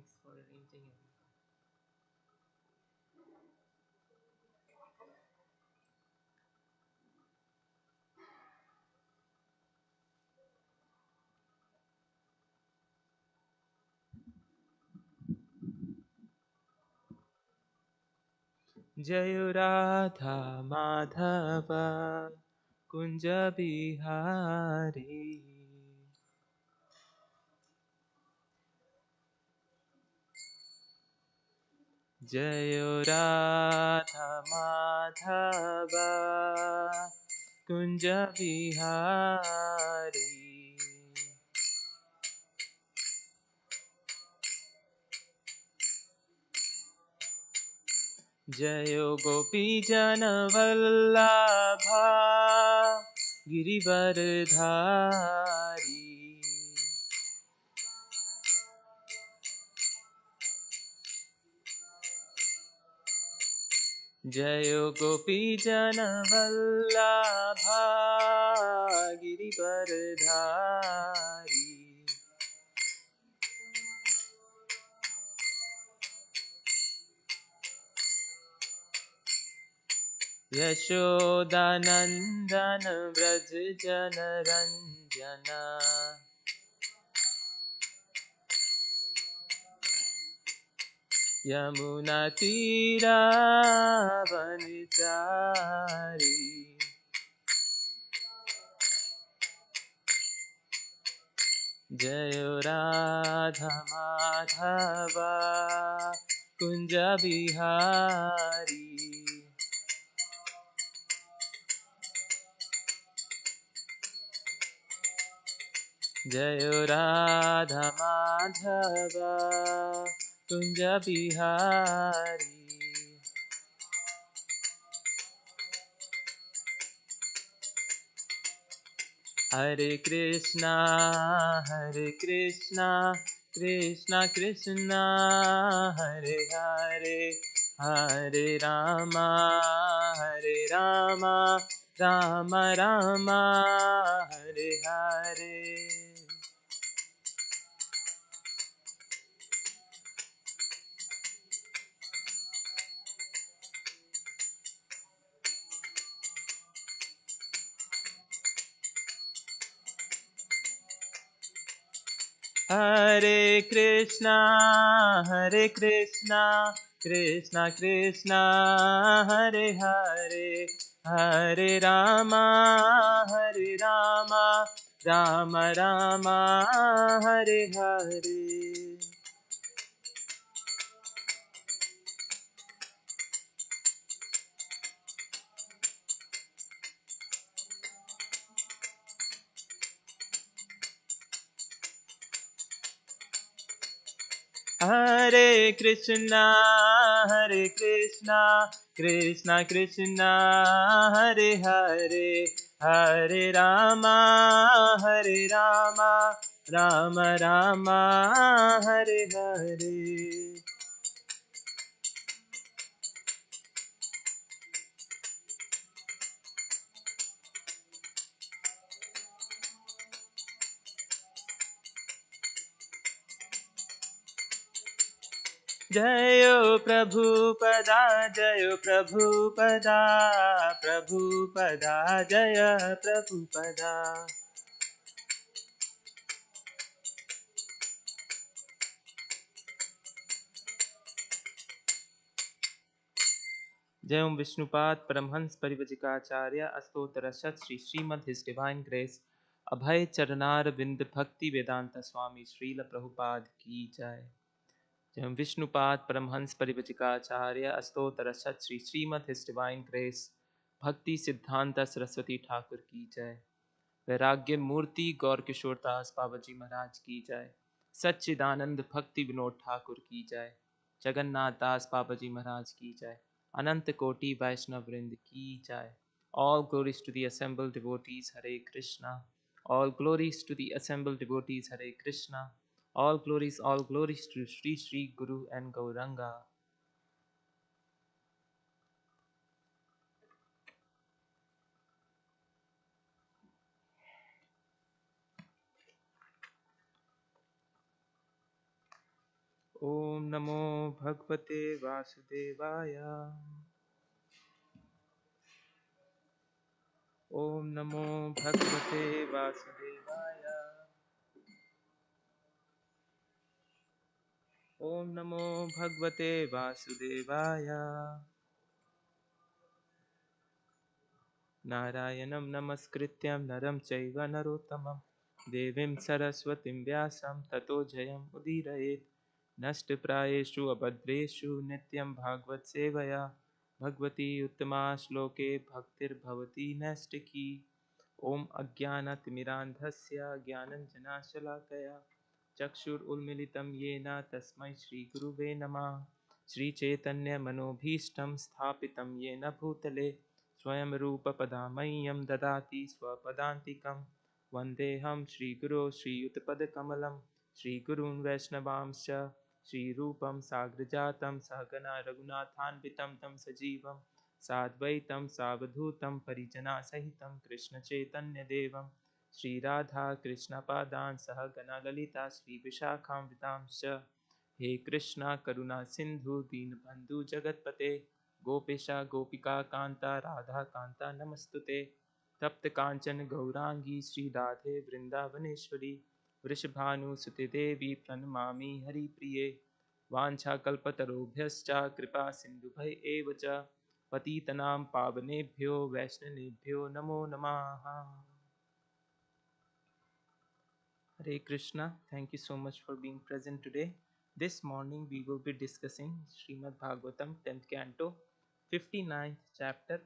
Thanks for arranging everything. जय राधा माधव कुंज बिहारी जय राधा माधव कुंज बिहारी जय गोपी जन वल्लभा गिरिवरधारी जय गोपी जन वल्लभा गिरिवरधारी यशोदानंदन व्रज जन रंजन यमुना तीरा वनचारी जय राधा माधव कुंज बिहारी जय राधा माधव कुंज बिहारी हरे कृष्णा कृष्णा कृष्णा हरे हरे हरे रामा राम राम हरे हरे हरे कृष्णा कृष्णा कृष्णा हरे हरे हरे रामा राम राम हरे हरे हरे कृष्णा कृष्णा कृष्णा हरे हरे हरे रामा राम राम हरे हरे जयो प्रभुपदा जय प्रभुपदा जय प्रभुपदा जय ओम विष्णुपाद परमहंस परिवजिकाचार्य अस्तोत्तरशत Shri Shrimad his divine grace Abhay Charanaravinda Bhakti Vedanta Swami Srila Prabhupada की जय। जय ओम विष्णुपाद परमहंस परिवजिकाचार्य अस्तोत्तरशत Shri Shrimad his divine grace Bhakti Siddhanta Saraswati Thakur की जय। वैराग्य मूर्ति गौर किशोर दास बाबा जी महाराज की जय। सच्चिदानंद भक्ति विनोद ठाकुर की जय। जगन्नाथ दास बाबा जी महाराज की जय। अनंत कोटि वैष्णव वृंद की जय। All glories to the assembled devotees, Hare Krishna. All glories to the assembled devotees, Hare Krishna. All glories to Sri Sri Guru and Gauranga. ॐ नमो भगवते वासुदेवाय। ॐ नमो भगवते वासुदेवाय। ॐ नमो भगवते वासुदेवाय। नारायणं नमस्कृत्यं नरं चैव नरोत्तमं देवीं सरस्वतीं व्यासं ततो जयम् उदीरयेत्। नष्टप्रायेषु अभद्रेषु नित्यं भागवतसेवया भगवती उत्तमा श्लोके भक्तिर्भवति नैष्टिकी। ॐ अज्ञानतिमिरान्धस्य ज्ञानञ्जनशलाकया चक्षुरुन्मीलितं येन तस्मै श्रीगुरुवे नमः। श्रीचैतन्यमनोभीष्टं स्थापितं येन भूतले स्वयं रूपपदामह्यं ददाति स्वपदान्तिकं। वन्देऽहं श्रीगुरो श्रीयुतपदकमलं श्रीगुरून् वैष्णवांश्च श्रीरूपं साग्रजातं सहगना रघुनाथान्वितं तं सजीवं साद्वैतं सावधूतं परिजनसहितं कृष्णचैतन्यदेवं श्रीराधाकृष्णपादान् सहगना ललिता श्रीविशाखान्वितांश्च। हे कृष्णा करुणा सिन्धु दीनबन्धु जगत्पते गोपेशा गोपिका कान्ता राधा कान्ता नमस्तुते। तप्त कांचन गौरांगी श्री राधे वृंदावनेश्वरी वृषभानुसुते देवी प्रणमामि हरिप्रिये। वाञ्छाकल्पतरुभ्यश्च कृपा सिन्धुभ्य एव च पतितनां पावनेभ्यो वैष्णवेभ्यो नमो नमः। Hare Krishna, thank you so much for being present today. This morning we will be discussing Srimad Bhagavatam 10th canto, 59th chapter,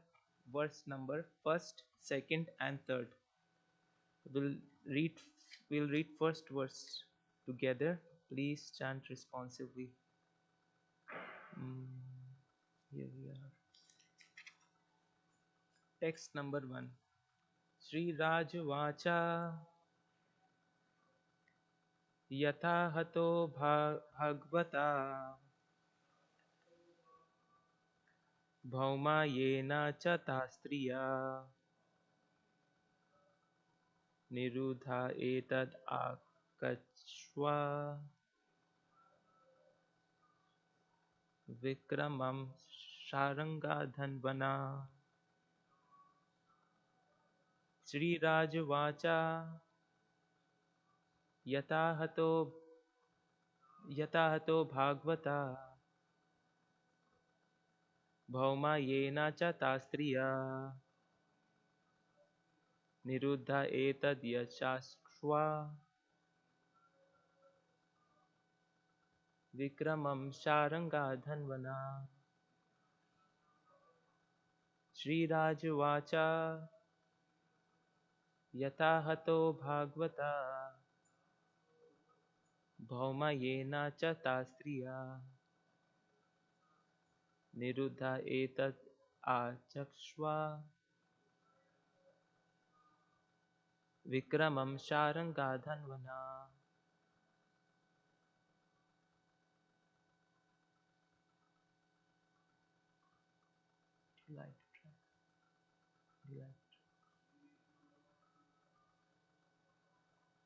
verse number 1st, 2nd and 3rd. We'll read we'll read first verse together. Please chant responsively. Here we are. Text number 1. Sri Raj Vacha Yatha Hato Bhagavata Bhauma Yena Chata Striya Nirudha Etad Akachva Vikramam Sharangadhanvana. Sri Raj Vacha Yatahato Bhagavata Bhauma Yena Chata Striya Nirudha Etad Yashashva Vikramam Sharangadhanvana. Sri Raj Vacha Yatahato Bhagavata Bhauma Yena Chata Striya Nirudha Etad Achakshva Vikramam Sharangadhanvana. Light track.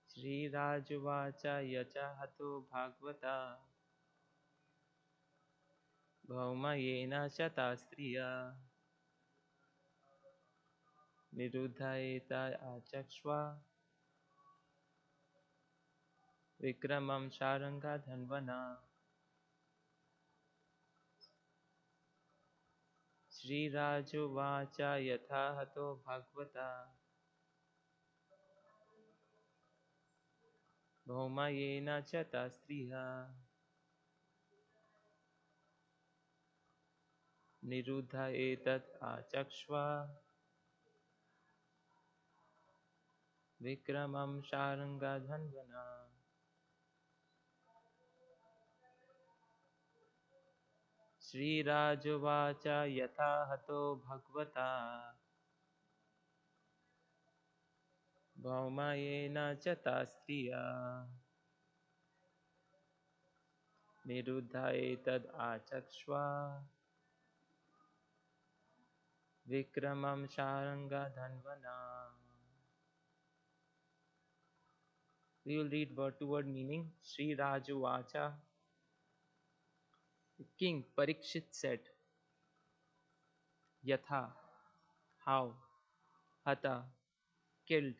Sri Rajvacha Yachahato Bhagavata Bhauma Yena Chata Striya Nirudha Etad Achakshva Vikramam Sharangadhanvana. Sri Rajvacha Yathahato Bhagavata Bhauma Yena Chata Striya Nirudha Etad Achakshva Vikramam Sharangadhanvana. Sri Rajvacha Yathahato Bhagavata Bhauma Yena Chata Striya Nirudha Etad Achakshva Vikramam Sharangadhanvana. We will read word to word meaning. Sri Raju Vacha The king Parikshit said, Yatha, how, Hatha, killed,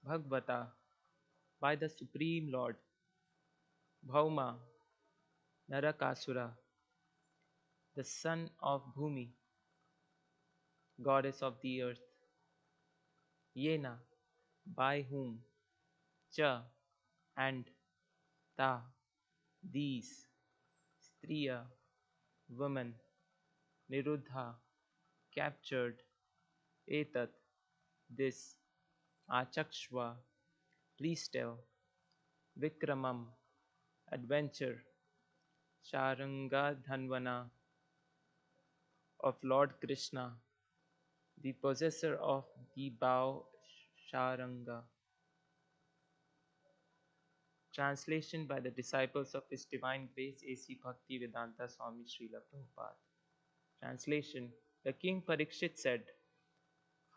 Bhagavata, by the Supreme Lord, Bhauma, Narakasura, the son of Bhumi, goddess of the earth, Yena, by whom, Cha, and Ta, these, Striya, woman, Niruddha, captured, Etat, this, Achakshva, please tell, Vikramam, adventure, Sharanga Dhanvana of Lord Krishna, the possessor of the bow Sharanga. Translation by the disciples of His Divine Grace A.C. Bhaktivedanta Swami Srila Prabhupada. Translation. The king Parikshit said,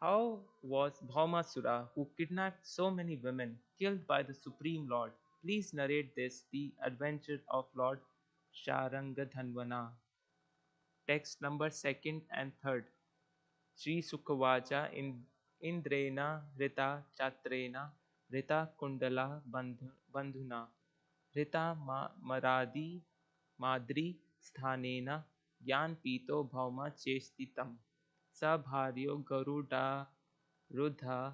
how was Bhaumasura, who kidnapped so many women, killed by the Supreme Lord? Please narrate this, the adventure of Lord Sharangadhanvana. Text number 2nd and 3rd. Sri Sukhavacha Indrena Rita Chatrena Rita Kundala Bandhuna Rita Maradi Madri Sthanena Gyan Pito Bhauma Chestitam Sabharyo Garuda Rudha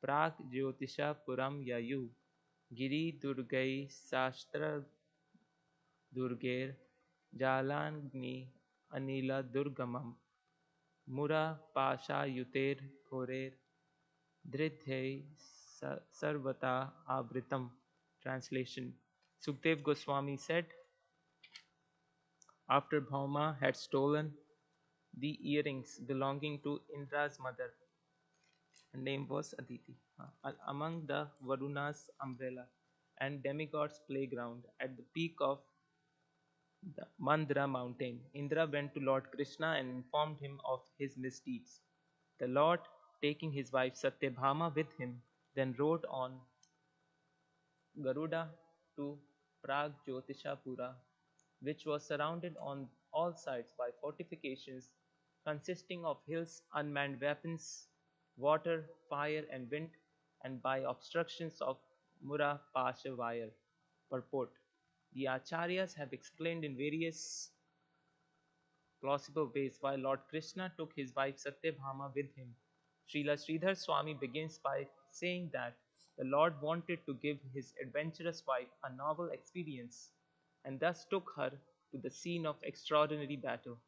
Prak Jyotisha Puram Yayu Giri Durgai Sastra Durger Jalangni Anila Durgamam Mura Pasha Yuter Korer Dridhe Sarvata Avritam. Translation. Sukdev Goswami said, after Bhauma had stolen the earrings belonging to Indra's mother, her name was Aditi, among the Varuna's umbrella and demigod's playground at the peak of the Mandra mountain, Indra went to Lord Krishna and informed him of his misdeeds. The Lord, taking his wife Satyabhama with him, then rode on Garuda to Pragjyotishapura, which was surrounded on all sides by fortifications consisting of hills, unmanned weapons, water, fire, and wind, and by obstructions of Mura Pasha wire. Purport. The Acharyas have explained in various plausible ways why Lord Krishna took his wife Satyabhama with him. Srila Sridhar Swami begins by saying that the Lord wanted to give his adventurous wife a novel experience and thus took her to the scene of extraordinary battle.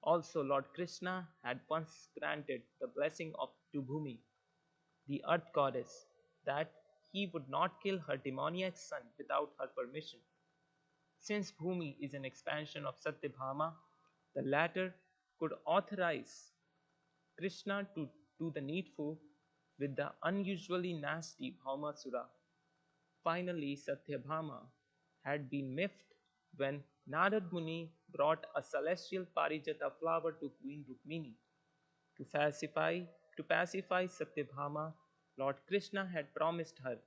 Also, Lord Krishna had once granted the blessing of to Bhumi, the earth goddess, that he would not kill her demoniac son without her permission. Since Bhumi is an expansion of Satyabhama, the latter could authorize Krishna to do the needful with the unusually nasty Bhaumasura. Finally, Satyabhama had been miffed when Narad Muni brought a celestial Parijata flower to Queen Rukmini. To pacify, to pacify Satyabhama, Lord Krishna had promised her,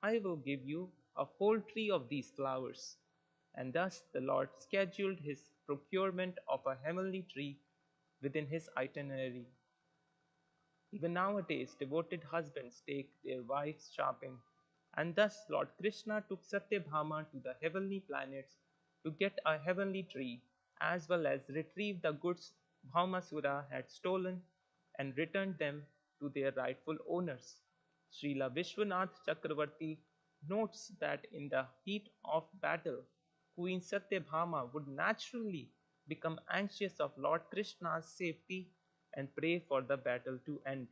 I will give you a whole tree of these flowers. And thus the Lord scheduled his procurement of a heavenly tree within his itinerary. Even nowadays, devoted husbands take their wives shopping, and thus Lord Krishna took Satyabhama to the heavenly planets to get a heavenly tree, as well as retrieve the goods Bhaumasura had stolen and returned them to their rightful owners. Srila Vishwanath Chakravarti notes that in the heat of battle, Queen Satyabhama would naturally become anxious of Lord Krishna's safety and pray for the battle to end.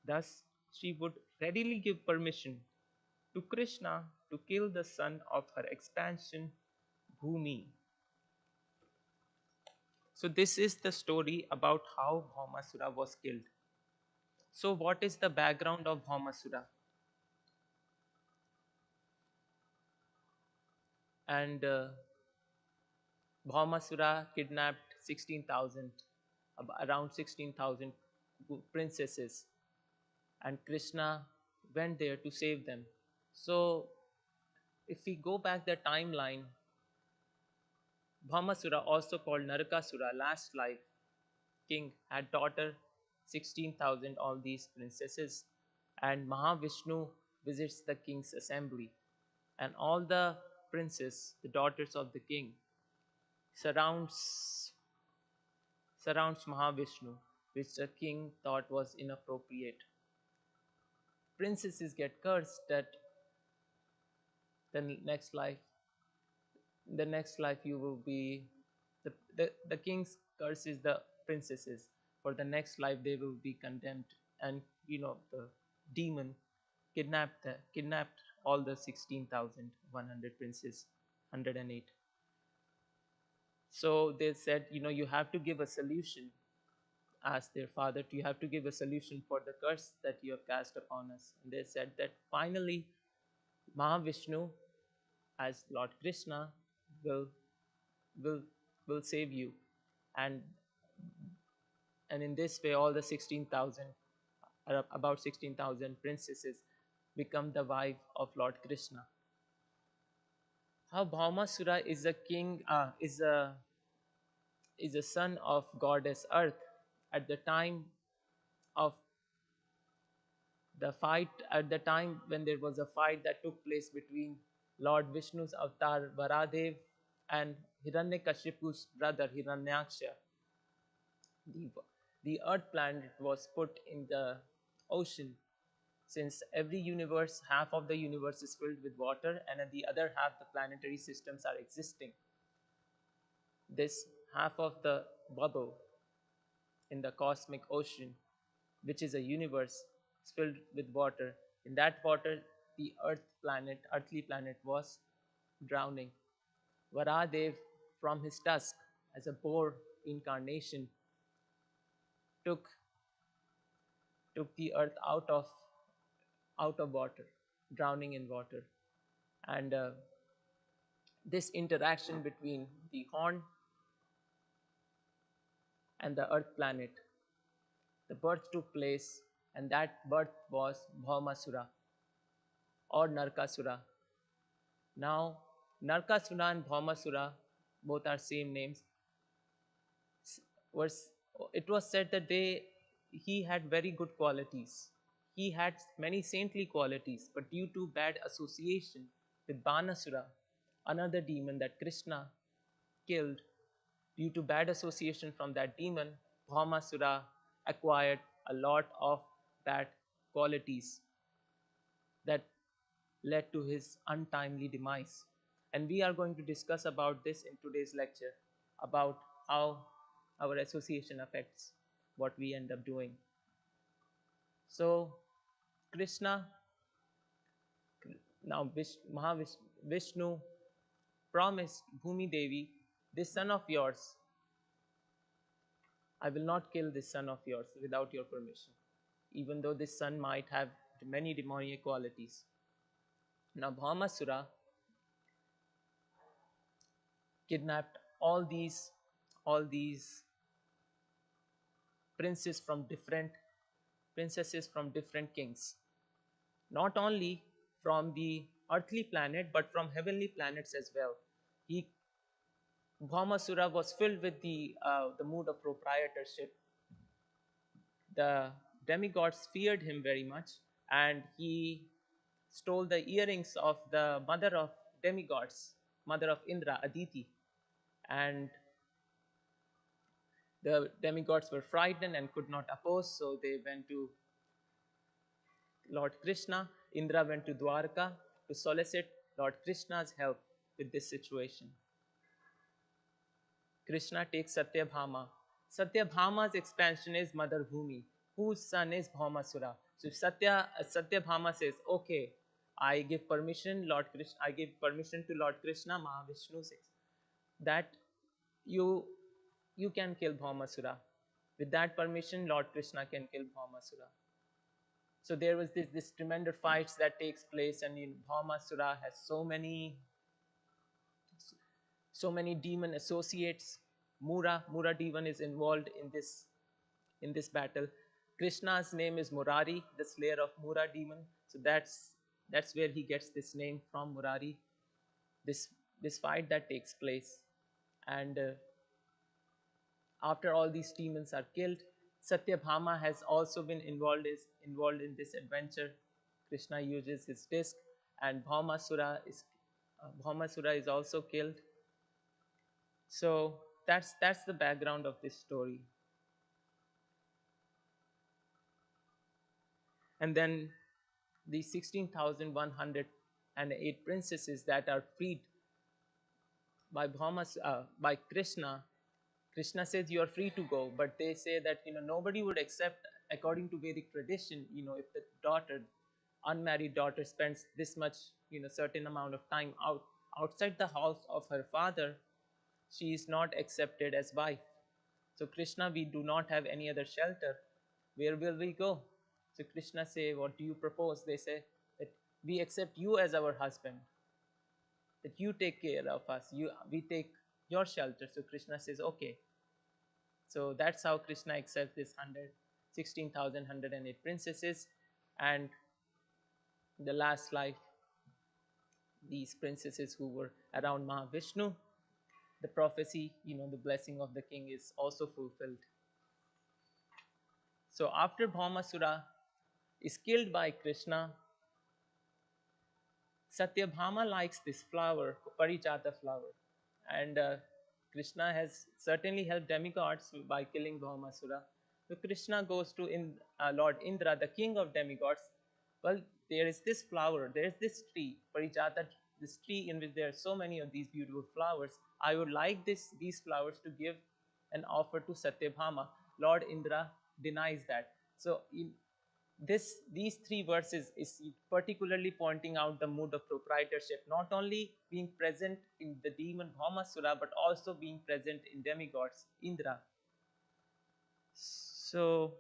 Thus, she would readily give permission to Krishna to kill the son of her expansion, Bhumi. So, this is the story about how Bhaumasura was killed. So, what is the background of Bhaumasura? And Bhaumasura kidnapped 16,000, around 16,000 princesses, and Krishna went there to save them. So, if we go back the timeline, Bhaumasura, also called Narakasura, last life king, had daughter 16,000 all these princesses, and Mahavishnu visits the king's assembly, and all the princes, the daughters of the king, surrounds surrounds Mahavishnu, which the king thought was inappropriate. Princesses get cursed that the next life, the next life you will be the king's curses the princesses. For the next life they will be condemned, and the demon kidnapped all the 16,100 princes, 108. So they said, you have to give a solution. Asked their father, you have to give a solution for the curse that you have cast upon us. And they said that finally Mahavishnu, as Lord Krishna, will will will save you, and in this way all the 16,000, about 16,000 princesses, become the wife of Lord Krishna. How Bhaumasura is a king, is a son of goddess Earth. At the time of the fight, at the time when there was a fight that took place between Lord Vishnu's avatar Varadev and Hiranyakashipu's brother Hiranyaksha, the, the Earth planet was put in the ocean. Since every universe, half of the universe is filled with water, and at the other half, the planetary systems are existing. This half of the bubble in the cosmic ocean, which is a universe, is filled with water. In that water, the earthly planet, was drowning. Varadev, from his tusk, as a boar incarnation, took the earth out of water, drowning in water, and this interaction between the horn and the earth planet, the birth took place, and that birth was Bhaumasura or Narkasura. Now, Narkasura and Bhaumasura, both are same names. Was It was said that he had very good qualities. He had many saintly qualities, but due to bad association with Banasura, another demon that Krishna killed, due to bad association from that demon, Bhaumasura acquired a lot of bad qualities that led to his untimely demise. And we are going to discuss about this in today's lecture, about how our association affects what we end up doing. So, Krishna, now Vishnu promised Bhumi Devi, this son of yours, I will not kill this son of yours without your permission, even though this son might have many demoniac qualities. Now, Bhaumasura kidnapped all these princesses from different kings, not only from the earthly planet but from heavenly planets as well. He Bhaumasura was filled with the mood of proprietorship. The demigods feared him very much, and he stole the earrings of the mother of demigods, mother of Indra, Aditi, and the demigods were frightened and could not oppose, so they went to Lord Krishna. Indra went to Dwarka to solicit Lord Krishna's help with this situation. Krishna takes Satyabhama. Satyabhama's expansion is Mother Bhumi, whose son is Bhaumasura. So if Satyabhama says, "Okay, I give permission, Lord Krishna, I give permission to Lord Krishna," Mahavishnu says that you you can kill Bhaumasura. With that permission, Lord Krishna can kill Bhaumasura. So there was this tremendous fights that takes place, and Bhaumasura has so many demon associates. Mura demon is involved in this battle. Krishna's name is Murari, the slayer of Mura demon. So that's where he gets this name from, Murari. This fight that takes place, And after all these demons are killed, Satyabhama has also been involved in this adventure. Krishna uses his disc, and Bhaumasura is also killed. So that's the background of this story. And then the 16,108 princesses that are freed by Krishna. Krishna says you are free to go, but they say that nobody would accept, according to Vedic tradition. If the unmarried daughter, spends this much certain amount of time outside the house of her father, she is not accepted as wife. So Krishna, we do not have any other shelter. Where will we go? So Krishna say, what do you propose? They say that we accept you as our husband, that you take care of us. We take your shelter. So Krishna says, okay. So that's how Krishna accepts this 16,108 princesses. And the last life, these princesses who were around Mahavishnu, the prophecy, the blessing of the king is also fulfilled. So after Bhaumasura is killed by Krishna, Satyabhama likes this flower, Parijata flower. And Krishna has certainly helped demigods by killing Bhaumasura. So Krishna goes to Lord Indra, the king of demigods. Well, there is this flower, there is this tree, Parijata, this tree in which there are so many of these beautiful flowers. I would like these flowers to give an offer to Satyabhama. Lord Indra denies that. So these three verses is particularly pointing out the mood of proprietorship, not only being present in the demon Bhaumasura, but also being present in demigods, Indra. So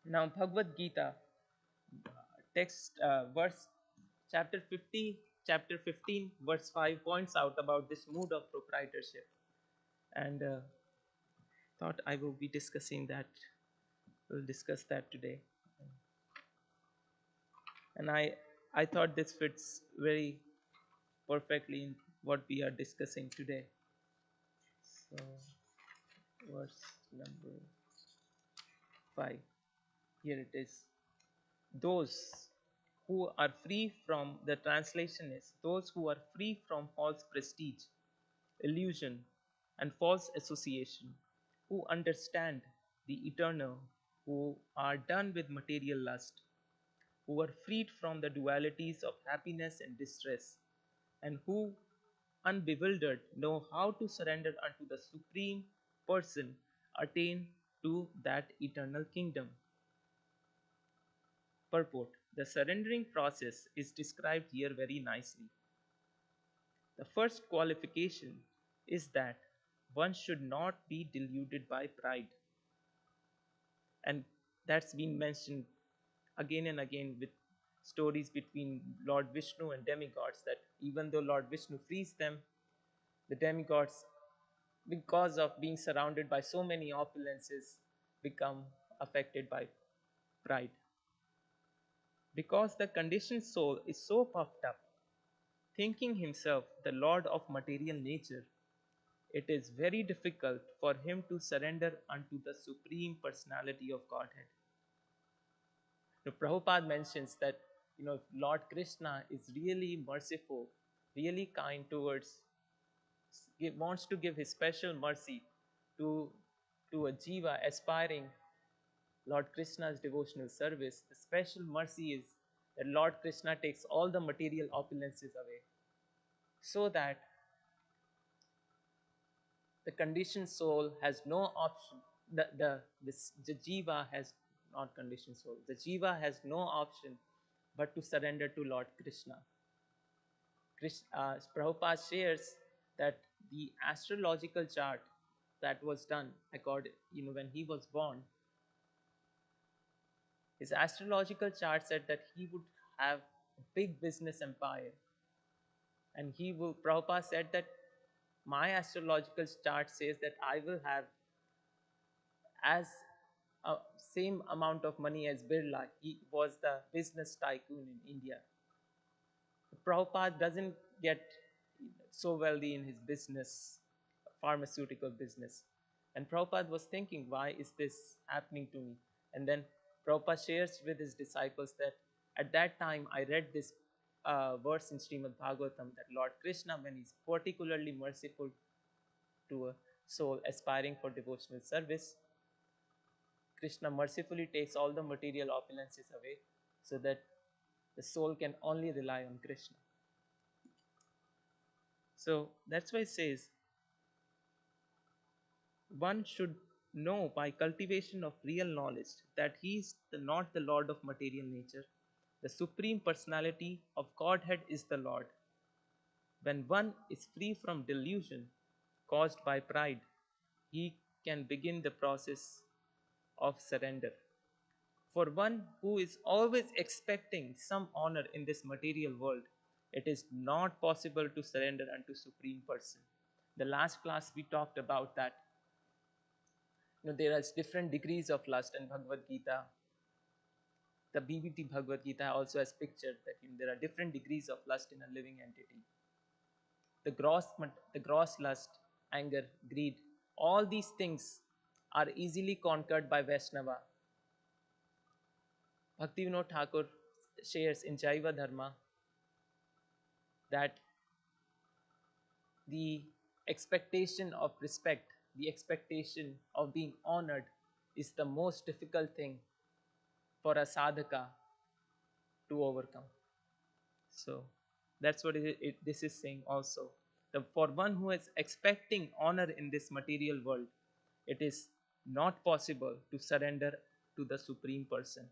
now Bhagavad Gita, text verse chapter 50, chapter 15, verse 5 points out about this mood of proprietorship, and thought I will be discussing that. We'll discuss that today, and I thought this fits very perfectly in what we are discussing today. So, verse number 5. Here it is. Those who are free from, the translation is, those who are free from false prestige, illusion, and false association, who understand the eternal, who are done with material lust, who are freed from the dualities of happiness and distress, and who, unbewildered, know how to surrender unto the Supreme Person, attain to that eternal kingdom. Purport. The surrendering process is described here very nicely. The first qualification is that one should not be deluded by pride. And that's been mentioned again and again with stories between Lord Vishnu and demigods, that even though Lord Vishnu frees them, the demigods, because of being surrounded by so many opulences, become affected by pride. Because the conditioned soul is so puffed up, thinking himself the lord of material nature, it is very difficult for him to surrender unto the Supreme Personality of Godhead. Now, Prabhupada mentions that if Lord Krishna is really merciful, really kind towards, wants to give his special mercy to a jiva aspiring Lord Krishna's devotional service, the special mercy is that Lord Krishna takes all the material opulences away, so that the conditioned soul has no option. The jiva has, not conditioned soul, the jiva has no option but to surrender to Lord Krishna. Prabhupada shares that the astrological chart that was done when he was born, his astrological chart said that he would have a big business empire. And Prabhupada said that my astrological chart says that I will have as same amount of money as Birla. He was the business tycoon in India. Prabhupada doesn't get so wealthy in his business. pharmaceutical business. And Prabhupada was thinking, why is this happening to me? And then Prabhupada shares with his disciples that at that time I read this verse in Srimad Bhagavatam that Lord Krishna, when he's particularly merciful to a soul aspiring for devotional service, Krishna mercifully takes all the material opulences away so that the soul can only rely on Krishna. So that's why it says one should know by cultivation of real knowledge that he is not the Lord of material nature. The Supreme Personality of Godhead is the Lord. When one is free from delusion caused by pride, he can begin the process of surrender. For one who is always expecting some honor in this material world, it is not possible to surrender unto Supreme Person. The last class we talked about that. There are different degrees of lust in Bhagavad Gita. The BBT Bhagavad Gita also has pictured that there are different degrees of lust in a living entity. The gross lust, anger, greed, all these things are easily conquered by Vaishnava. Bhaktivinoda Thakur shares in Jaiva Dharma that the expectation of respect, the expectation of being honored is the most difficult thing for a sadhaka to overcome. So that's what this is saying also. For one who is expecting honor in this material world, it is not possible to surrender to the Supreme Person.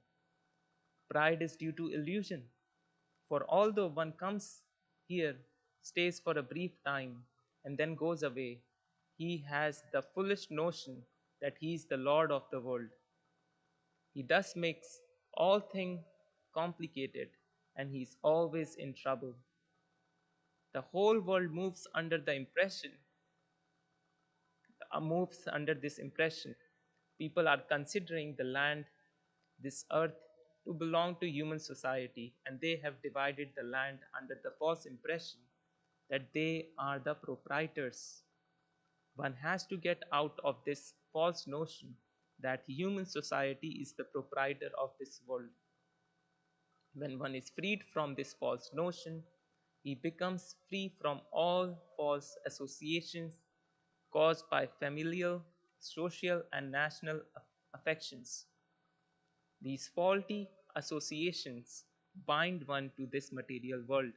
Pride is due to illusion. For although one comes here, stays for a brief time, and then goes away, he has the foolish notion that he is the Lord of the world. He thus makes all things complicated, and he is always in trouble. The whole world moves under this impression. People are considering the land, this earth, to belong to human society, and they have divided the land under the false impression that they are the proprietors. One has to get out of this false notion that human society is the proprietor of this world. When one is freed from this false notion, he becomes free from all false associations caused by familial, social, and national affections. These faulty associations bind one to this material world.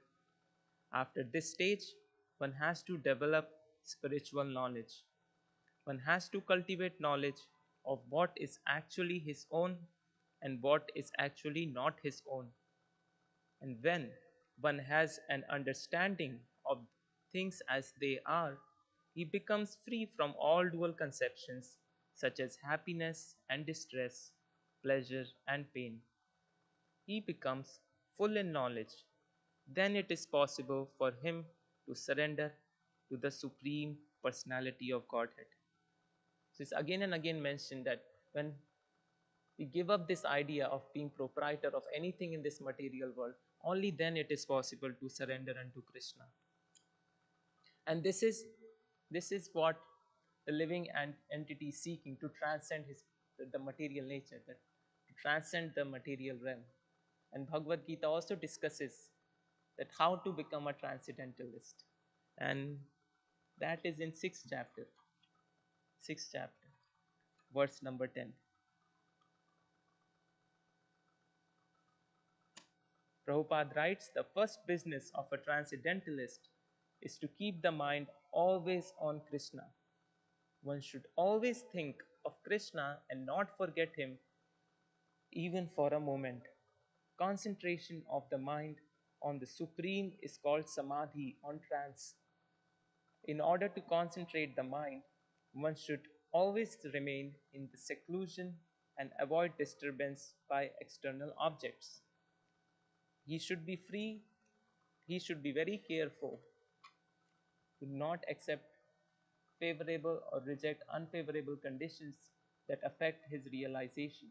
After this stage, one has to develop spiritual knowledge. One has to cultivate knowledge of what is actually his own and what is actually not his own. And when one has an understanding of things as they are, he becomes free from all dual conceptions such as happiness and distress, pleasure and pain. He becomes full in knowledge. Then it is possible for him to surrender to the Supreme Personality of Godhead. So it's again and again mentioned that when we give up this idea of being proprietor of anything in this material world, only then it is possible to surrender unto Krishna. And this is what the living entity is seeking, to transcend the material nature, to transcend the material realm. And Bhagavad Gita also discusses that how to become a transcendentalist. And that is in sixth chapter, verse number 10. Prabhupada writes, the first business of a transcendentalist is to keep the mind always on Krishna. One should always think of Krishna and not forget him even for a moment. Concentration of the mind on the Supreme is called samadhi, on trance. In order to concentrate the mind, one should always remain in the seclusion and avoid disturbance by external objects. He should be free, he should be very careful to not accept favorable or reject unfavorable conditions that affect his realization.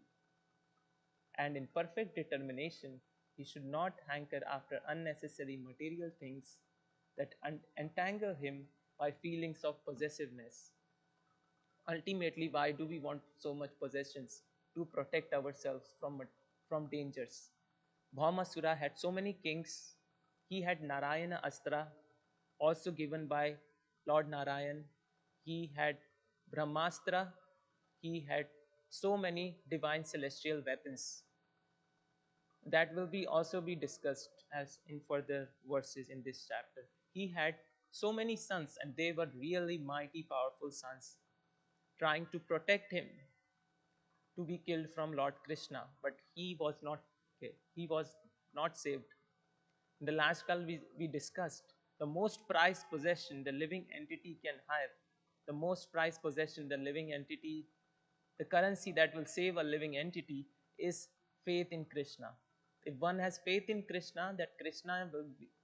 And in perfect determination, he should not hanker after unnecessary material things that entangle him by feelings of possessiveness. Ultimately, why do we want so much possessions? To protect ourselves from dangers. Bhaumasura had so many kings. He had Narayana Astra, also given by Lord Narayan. He had Brahmastra. He had so many divine celestial weapons. That will be also be discussed as in further verses in this chapter. He had so many sons, and they were really mighty, powerful sons, trying to protect him to be killed from Lord Krishna, but he was not okay, he was not saved. In the last call we discussed the most prized possession the living entity can have, the most prized possession the living entity, the currency that will save a living entity is faith in Krishna. If one has faith in Krishna, that Krishna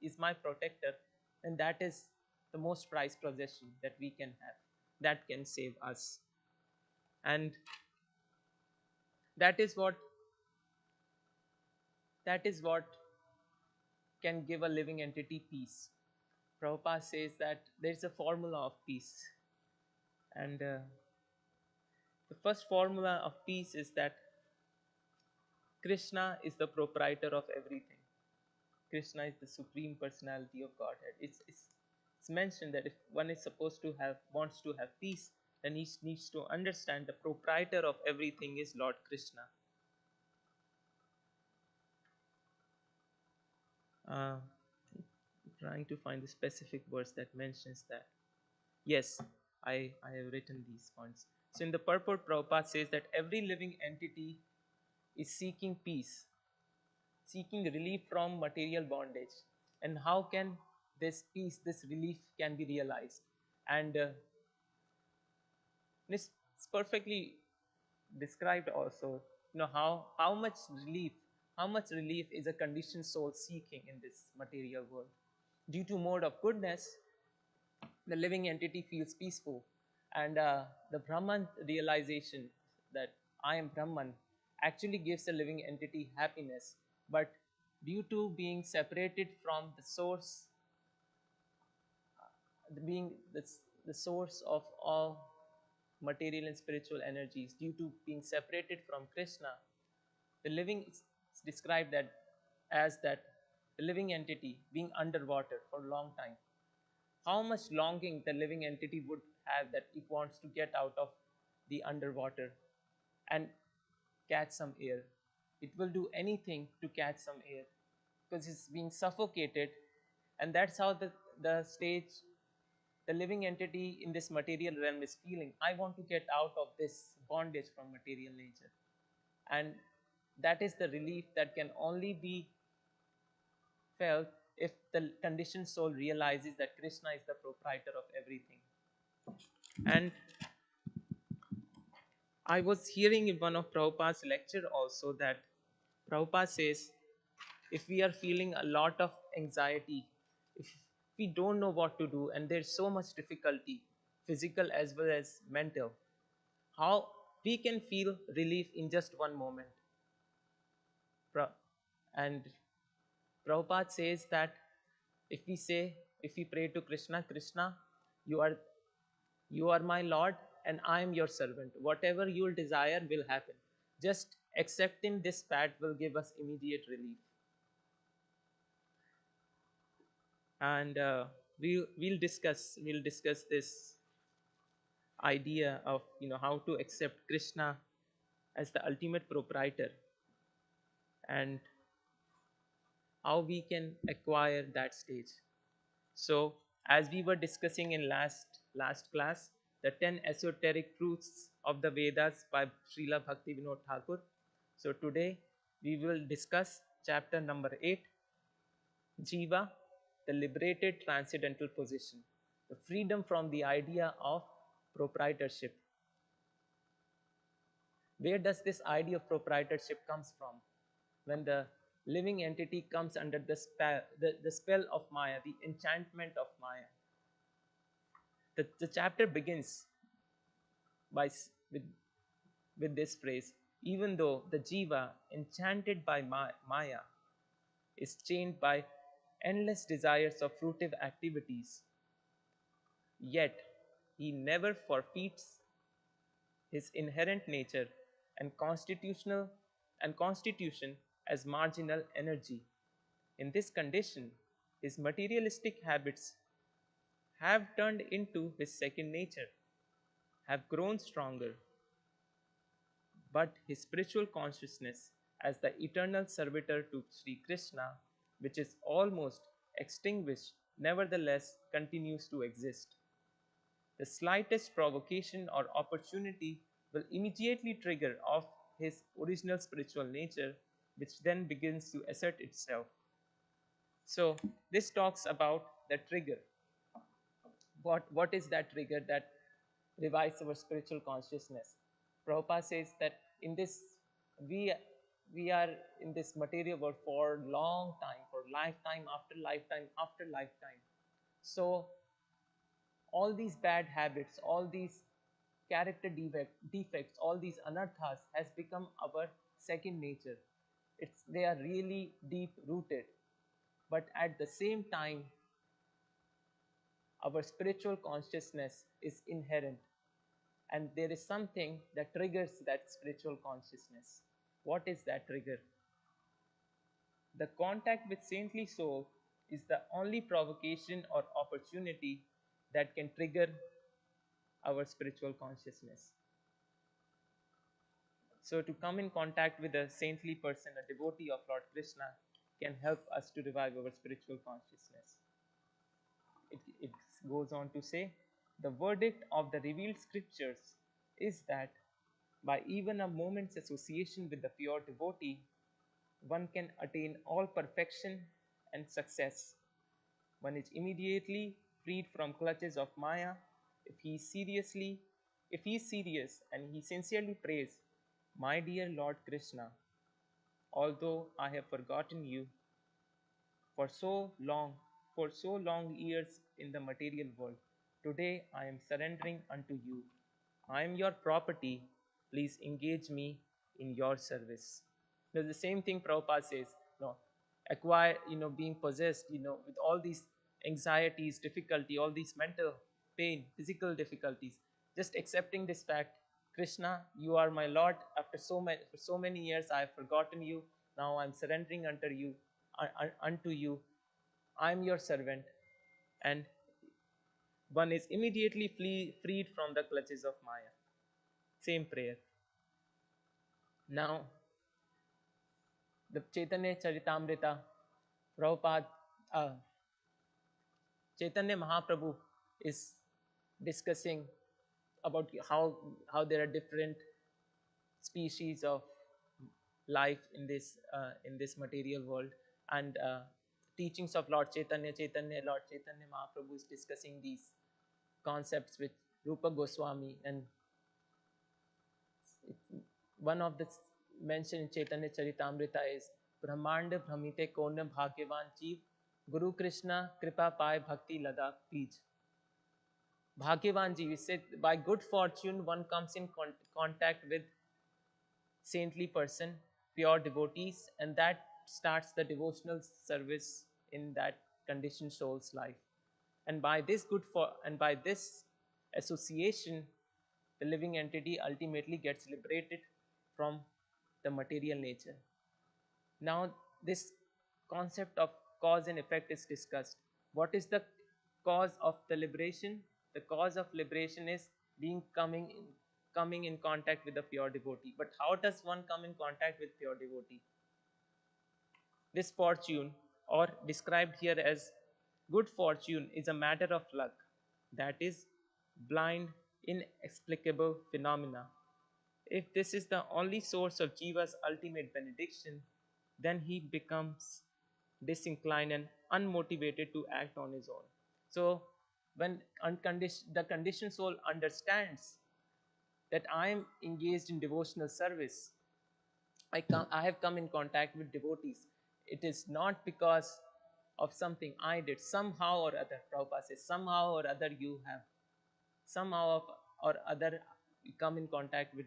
is my protector, then that is the most prized possession that we can have, that can save us. And that is what that is what can give a living entity peace. Prabhupada says that there's a formula of peace. And the first formula of peace is that Krishna is the proprietor of everything. Krishna is the supreme personality of Godhead. It's mentioned that if one is supposed to wants to have peace, then he needs to understand the proprietor of everything is Lord Krishna. Uh, trying to find the specific verse that mentions that. Yes, I have written these points. So in the purport, Prabhupada says that every living entity is seeking peace, seeking relief from material bondage. And how can this peace, this relief can be realized? And it's perfectly described also, how much relief is a conditioned soul seeking in this material world. Due to mode of goodness, the living entity feels peaceful, and the Brahman realization that I am Brahman actually gives the living entity happiness. But due to being separated from the source, being the source of all material and spiritual energies, due to being separated from Krishna, the living is described that as that the living entity being underwater for a long time. How much longing the living entity would have that it wants to get out of the underwater and catch some air. It will do anything to catch some air because it's being suffocated, and that's how the stage the living entity in this material realm is feeling. I want to get out of this bondage from material nature. And that is the relief that can only be felt if the conditioned soul realizes that Krishna is the proprietor of everything. And I was hearing in one of Prabhupada's lecture also that Prabhupada says if we are feeling a lot of anxiety, if we don't know what to do and there's so much difficulty, physical as well as mental, how we can feel relief in just one moment. And Prabhupada says that if we pray to Krishna, Krishna, you are you are my Lord and I am your servant. Whatever you'll desire will happen. Just accepting this fact will give us immediate relief. And we'll discuss this idea of how to accept Krishna as the ultimate proprietor and how we can acquire that stage. So, as we were discussing in last class, the 10 esoteric truths of the Vedas by Srila Bhaktivinoda Thakur. So today we will discuss chapter number 8, Jiva, the liberated transcendental position, the freedom from the idea of proprietorship. Where does this idea of proprietorship comes from? When the living entity comes under the spell of Maya, the enchantment of Maya. The chapter begins with, with this phrase, even though the jiva, enchanted by Maya, is chained by endless desires of fruitive activities, Yet, he never forfeits his inherent nature and constitution as marginal energy. In this condition, his materialistic habits have turned into his second nature, have grown stronger, but his spiritual consciousness as the eternal servitor to Sri Krishna, which is almost extinguished, nevertheless continues to exist. The slightest provocation or opportunity will immediately trigger off his original spiritual nature, which then begins to assert itself. So, this talks about the trigger. What is that trigger that revives our spiritual consciousness? Prabhupada says that in this, we, we are in this material world for long time, for lifetime after lifetime after lifetime. So, all these bad habits, all these defects, all these anarthas has become our second nature. They are really deep rooted. But at the same time, our spiritual consciousness is inherent, and there is something that triggers that spiritual consciousness. What is that trigger? The contact with saintly soul is the only provocation or opportunity that can trigger our spiritual consciousness. So, to come in contact with a saintly person, a devotee of Lord Krishna, can help us to revive our spiritual consciousness. It goes on to say, the verdict of the revealed scriptures is that by even a moment's association with the pure devotee, one can attain all perfection and success. One is immediately freed from clutches of Maya if he seriously if he is serious and he sincerely prays, my dear Lord Krishna, although I have forgotten you for so long, for so long years in the material world, today I am surrendering unto you. I am your property. Please engage me in your service. There's the same thing Prabhupada says, acquire, being possessed, with all these anxieties, difficulty, all these mental pain, physical difficulties, just accepting this fact, Krishna, you are my Lord. After for so many years, I have forgotten you. Now I'm surrendering unto you. I am your servant, and one is immediately freed from the clutches of Maya. Same prayer. Now, the Chaitanya Charitamrita, Prabhupada, uh, Chaitanya Mahaprabhu is discussing about how there are different species of life in this material world, and teachings of Lord Chaitanya Mahaprabhu is discussing these concepts with Rupa Goswami, and one of the mentioned in Chaitanya Charitamrita is Brahmanda Brahmite Kona Bhagyavan Jeev Guru Krishna Kripa Pai Bhakti Lada Peej. Bhagyavan Jeev said, by good fortune one comes in contact with saintly person, pure devotees, and that starts the devotional service in that conditioned soul's life. And by this association, the living entity ultimately gets liberated from the material nature. Now, this concept of cause and effect is discussed. What is the cause of the liberation? The cause of liberation is coming in contact with the pure devotee. But how does one come in contact with pure devotee? This fortune, or described here as good fortune, is a matter of luck, that is, blind, inexplicable phenomena. If this is the only source of Jiva's ultimate benediction, then he becomes disinclined and unmotivated to act on his own. So, when the conditioned soul understands that I am engaged in devotional service, I have come in contact with devotees. It is not because of something I did. Somehow or other, Prabhupada says, somehow or other you have, somehow or other you come in contact with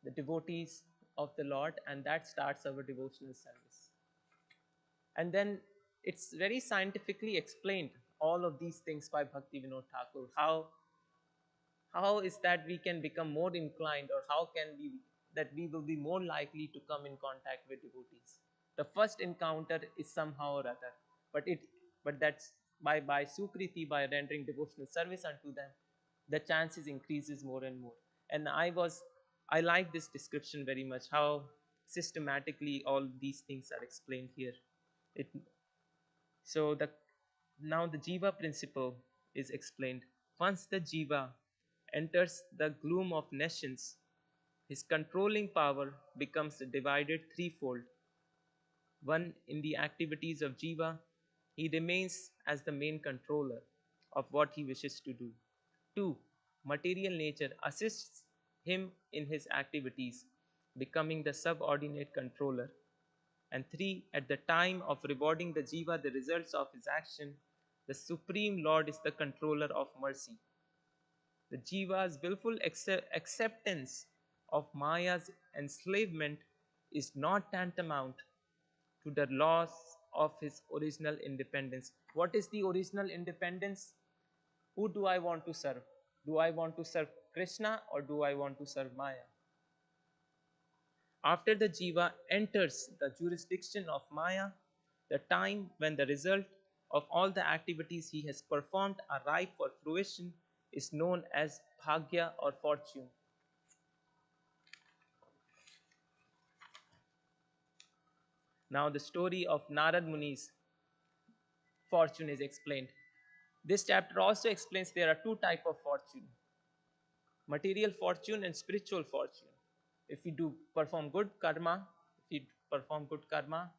the devotees of the Lord, and that starts our devotional service. And then it's very scientifically explained. all of these things by Bhakti Vinod Thakur. How is that we can become more inclined, or how can we that we will be more likely to come in contact with devotees? The first encounter is somehow or other, but it but that's by sukriti, by rendering devotional service unto them, the chances increases more and more. And I like this description very much, how systematically all these things are explained here. It so the Now the jiva principle is explained. Once the jiva enters the gloom of nescience, his controlling power becomes divided threefold. One, in the activities of jiva, he remains as the main controller of what he wishes to do. Two, material nature assists him in his activities, becoming the subordinate controller. And three, at the time of rewarding the jiva the results of his action, the Supreme Lord is the controller of mercy. The jiva's willful acceptance of Maya's enslavement is not tantamount to the loss of his original independence. What is the original independence? Who do I want to serve? Do I want to serve Krishna, or do I want to serve Maya? After the jiva enters the jurisdiction of Maya, the time when the result of all the activities he has performed are ripe for fruition is known as bhagya, or fortune. Now the story of Narad Muni's fortune is explained. This chapter also explains there are two types of fortune: material fortune and spiritual fortune. If we do perform good karma, if we perform good karma,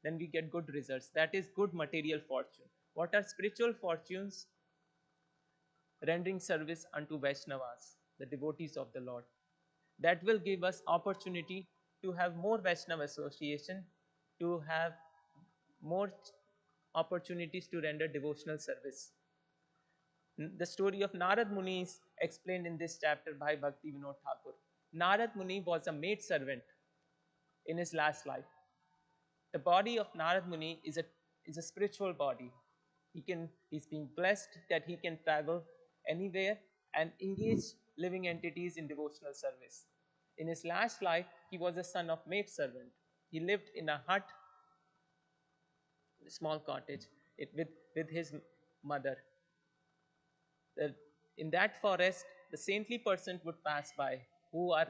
then we get good results. That is good material fortune. What are spiritual fortunes? Rendering service unto Vaishnavas, the devotees of the Lord. That will give us opportunity to have more Vaishnava association, to have more opportunities to render devotional service. The story of Narad Muni is explained in this chapter by Bhakti Vinod Thakur. Narad Muni was a maid servant in his last life. The body of Narad Muni is a spiritual body. He's being blessed that he can travel anywhere and engage living entities in devotional service. In his last life, he was a son of maid servant. He lived in a hut, a small cottage, with his mother. The, in that forest, the saintly persons would pass by who are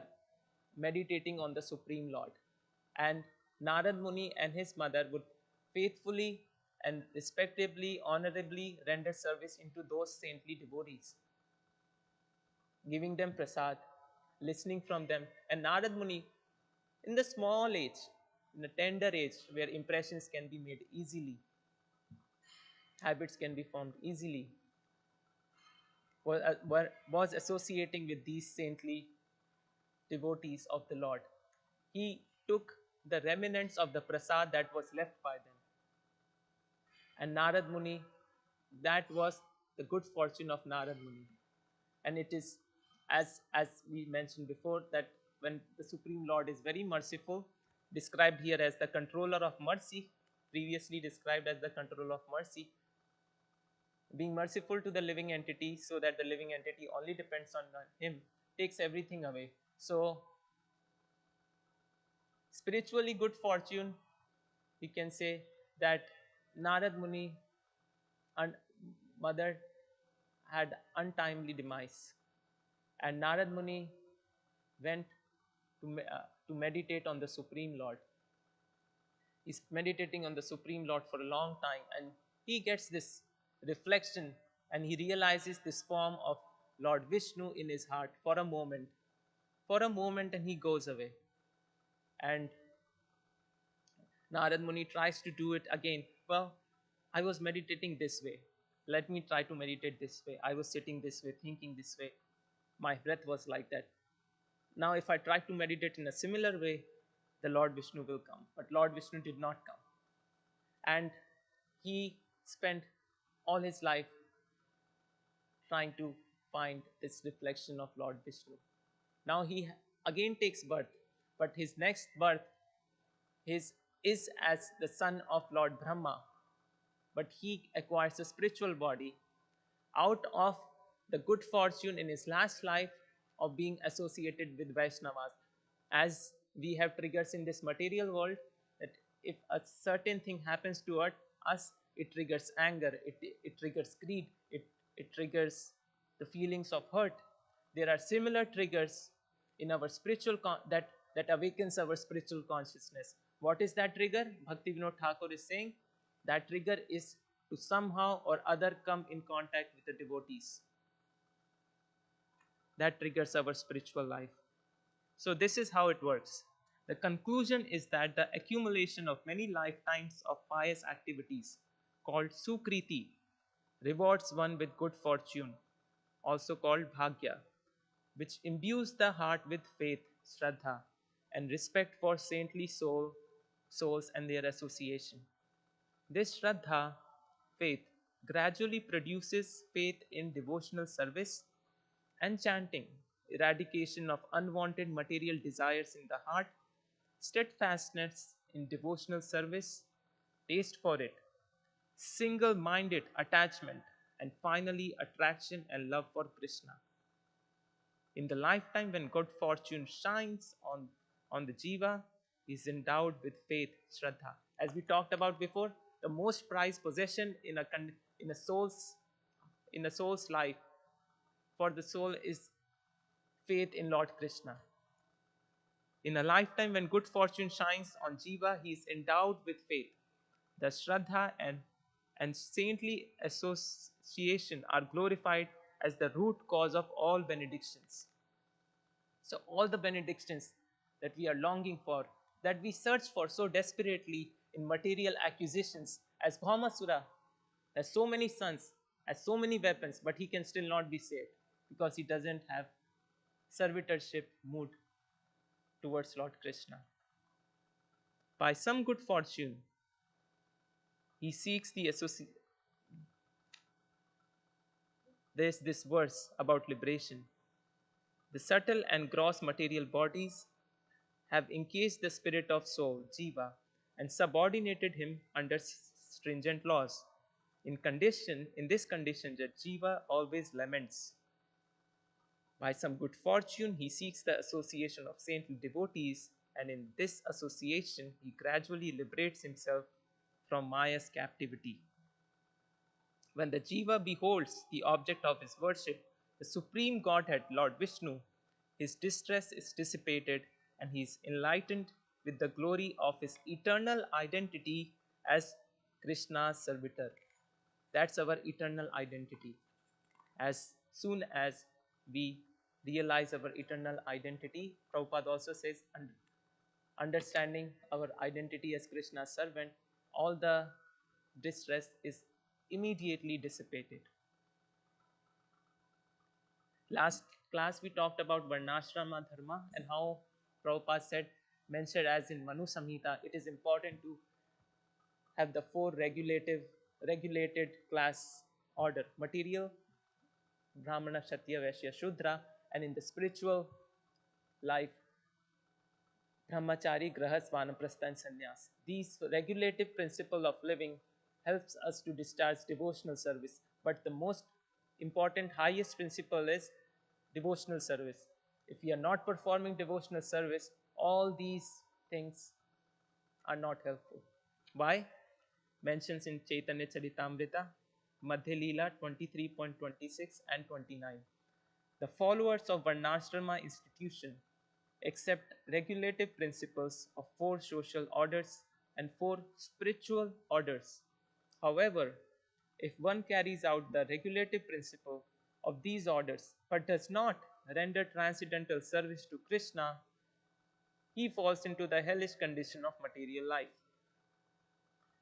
meditating on the Supreme Lord. And Narad Muni and his mother would faithfully and respectably, honorably render service into those saintly devotees, giving them prasad, listening from them. And Narad Muni, in the small age, in the tender age, where impressions can be made easily, habits can be formed easily, was associating with these saintly devotees of the Lord. He took the remnants of the prasad that was left by them. And Narad Muni, that was the good fortune of Narad Muni. And it is, as we mentioned before, that when the Supreme Lord is very merciful, described here as the controller of mercy, previously described as the controller of mercy, being merciful to the living entity so that the living entity only depends on him, takes everything away. So, spiritually good fortune, we can say that Narad Muni and mother had untimely demise, and Narad Muni went to meditate on the Supreme Lord. He's meditating on the Supreme Lord for a long time, and he gets this reflection, and he realizes this form of Lord Vishnu in his heart for a moment, and he goes away. And Narad Muni tries to do it again. Well, I was meditating this way. Let me try to meditate this way. I was sitting this way, thinking this way. My breath was like that. Now, if I try to meditate in a similar way, the Lord Vishnu will come. But Lord Vishnu did not come. And he spent all his life trying to find this reflection of Lord Vishnu. Now he again takes birth, but his next birth is as the son of Lord Brahma. but he acquires a spiritual body out of the good fortune in his last life of being associated with Vaishnavas. As we have triggers in this material world, that if a certain thing happens to us, it triggers anger, it triggers greed, it triggers the feelings of hurt. There are similar triggers in our that awakens our spiritual consciousness. What is that trigger? Bhakti Vinod Thakur is saying that trigger is to somehow or other come in contact with the devotees. That triggers our spiritual life. So, this is how it works. The conclusion is that the accumulation of many lifetimes of pious activities, called Sukriti, rewards one with good fortune, also called Bhagya, which imbues the heart with faith, Shraddha, and respect for saintly souls and their association. This Shraddha, faith, gradually produces faith in devotional service and chanting, eradication of unwanted material desires in the heart, steadfastness in devotional service, taste for it, single minded attachment, and finally attraction and love for Krishna. In the lifetime when good fortune shines on the jiva, he is endowed with faith, Shraddha. As we talked about before, the most prized possession in a soul's in a soul's life for the soul is faith in Lord Krishna. In a lifetime when good fortune shines on Jiva, he is endowed with faith. The Shraddha and saintly association are glorified as the root cause of all benedictions. So, all the benedictions that we are longing for, that we search for so desperately in material acquisitions, as Bhaumasura has so many sons, has so many weapons, but he can still not be saved because he doesn't have servitorship mood towards Lord Krishna. By some good fortune, he seeks the association. There's this verse about liberation. The subtle and gross material bodies have encased the spirit of soul, Jiva, and subordinated him under stringent laws. In this condition, the Jiva always laments. By some good fortune, he seeks the association of saintly devotees, and in this association, he gradually liberates himself from Maya's captivity. When the Jiva beholds the object of his worship, the Supreme Godhead, Lord Vishnu, his distress is dissipated and he is enlightened with the glory of his eternal identity as Krishna's servitor. That's our eternal identity. As soon as we realize our eternal identity, Prabhupada also says, understanding our identity as Krishna's servant, all the distress is immediately dissipated. Last class we talked about Varnashrama Dharma and how Prabhupada said, mentioned as in Manu Samhita, it is important to have the four regulated class order: material, Brahmana, Kshatriya, Vaishya, Shudra, and in the spiritual life, Brahmachari, Grahas, Vanaprastha, and Sannyas. These regulative principle of living helps us to discharge devotional service. But the most important, highest principle is devotional service. If we are not performing devotional service, all these things are not helpful. Why? Mentions in Chaitanya Charitamrita, Madhya Leela 23.26 and 29. The followers of Varnashrama institution accept regulative principles of four social orders and four spiritual orders. However, if one carries out the regulative principle of these orders but does not render transcendental service to Krishna, he falls into the hellish condition of material life.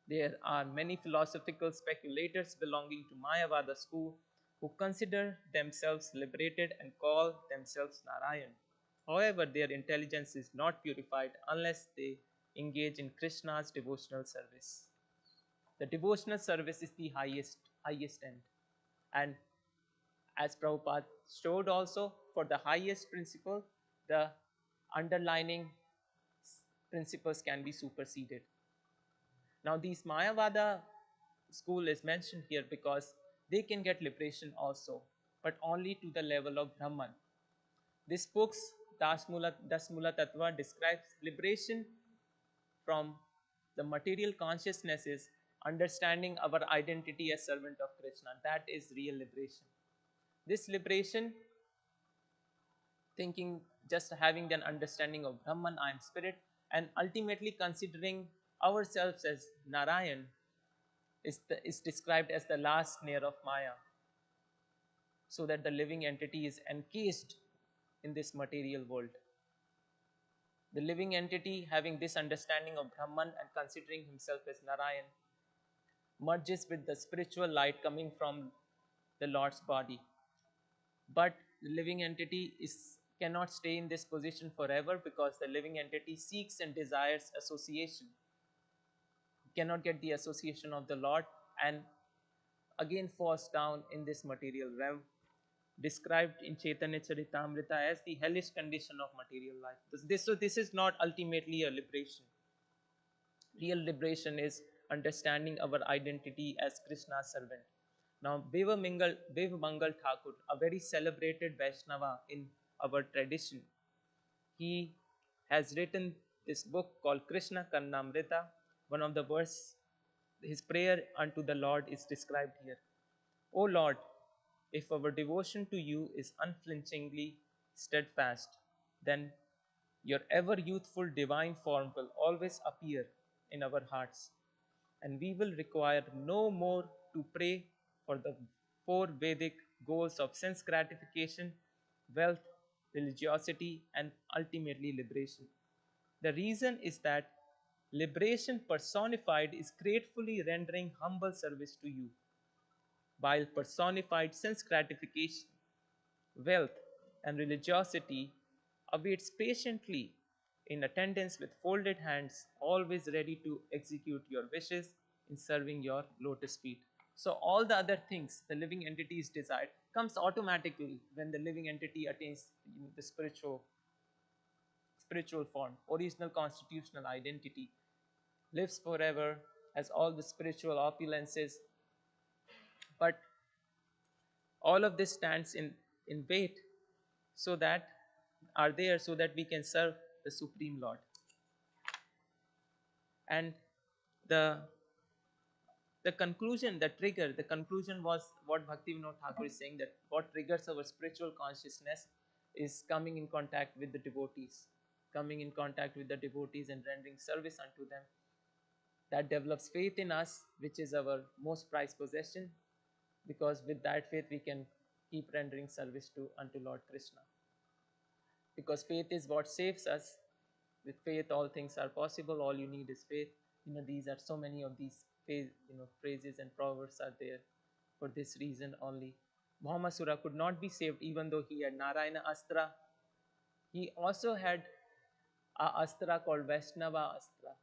There are many philosophical speculators belonging to Mayavada school who consider themselves liberated and call themselves Narayan. However, their intelligence is not purified unless they engage in Krishna's devotional service. The devotional service is the highest end. And as Prabhupada showed also, for the highest principle, the underlining principles can be superseded. Now, these Mayavada school is mentioned here because they can get liberation also, but only to the level of Brahman. This book's Das Mula Tattva describes liberation from the material consciousness is understanding our identity as servant of Krishna. That is real liberation. This liberation, thinking, just having an understanding of Brahman, I am spirit, and ultimately considering ourselves as Narayan is described as the last snare of Maya, so that the living entity is encased in this material world. The living entity, having this understanding of Brahman and considering himself as Narayan, merges with the spiritual light coming from the Lord's body. But the living entity cannot stay in this position forever, because the living entity seeks and desires association, cannot get the association of the Lord, and again falls down in this material realm, described in Chaitanya Charitamrita as the hellish condition of material life. So this is not ultimately a liberation. Real liberation is understanding our identity as Krishna's servant. Now, Bheva Mangal Thakur, a very celebrated Vaishnava in our tradition, he has written this book called Krishna Karnamrita. One of the verse, his prayer unto the Lord is described here. O Lord, if our devotion to you is unflinchingly steadfast, then your ever youthful divine form will always appear in our hearts, and we will require no more to pray for the four Vedic goals of sense gratification, wealth, religiosity, and ultimately liberation. The reason is that liberation personified is gratefully rendering humble service to you, while personified sense gratification, wealth, and religiosity awaits patiently in attendance with folded hands, always ready to execute your wishes in serving your lotus feet. So all the other things the living entity's desired comes automatically when the living entity attains the spiritual form, original constitutional identity, lives forever, has all the spiritual opulences, but all of this stands in wait, so that are there so that we can serve the Supreme Lord. And the the conclusion was what Bhaktivinoda Thakur is saying, that what triggers our spiritual consciousness is coming in contact with the devotees, coming in contact with the devotees and rendering service unto them. That develops faith in us, which is our most prized possession, because with that faith we can keep rendering service to unto Lord Krishna. Because faith is what saves us. With faith all things are possible, all you need is faith. These are so many of these phrases and proverbs are there for this reason only. Bhaumasura could not be saved even though he had Narayana Astra. He also had a Astra called Vaishnava Astra,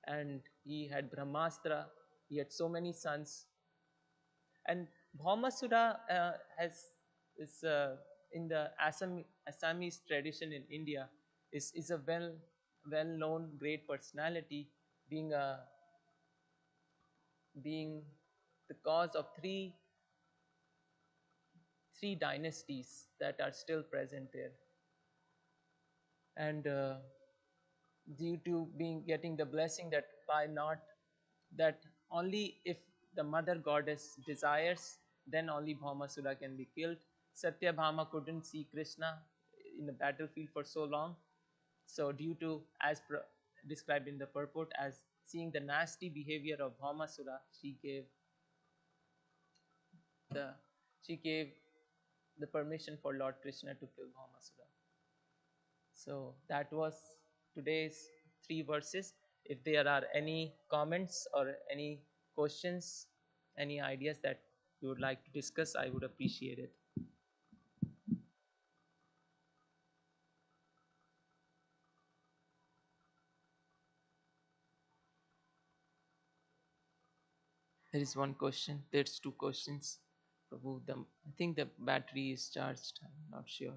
and he had Brahmastra. He had so many sons. And Bhaumasura has is in the Assamese tradition in India is a well known great personality, being being the cause of three dynasties that are still present there, and due to being getting the blessing that by not that only if the mother goddess desires, then only Bhaumasura can be killed. Satyabhama couldn't see Krishna in the battlefield for so long. So due to, as described in the purport, as seeing the nasty behavior of Bhaumasura, the she gave the permission for Lord Krishna to kill Bhaumasura. So that was today's three verses. If there are any comments or any questions, any ideas that you would like to discuss, I would appreciate it. There is one question. There's two questions. Prabhu, I think the battery is charged. I'm not sure.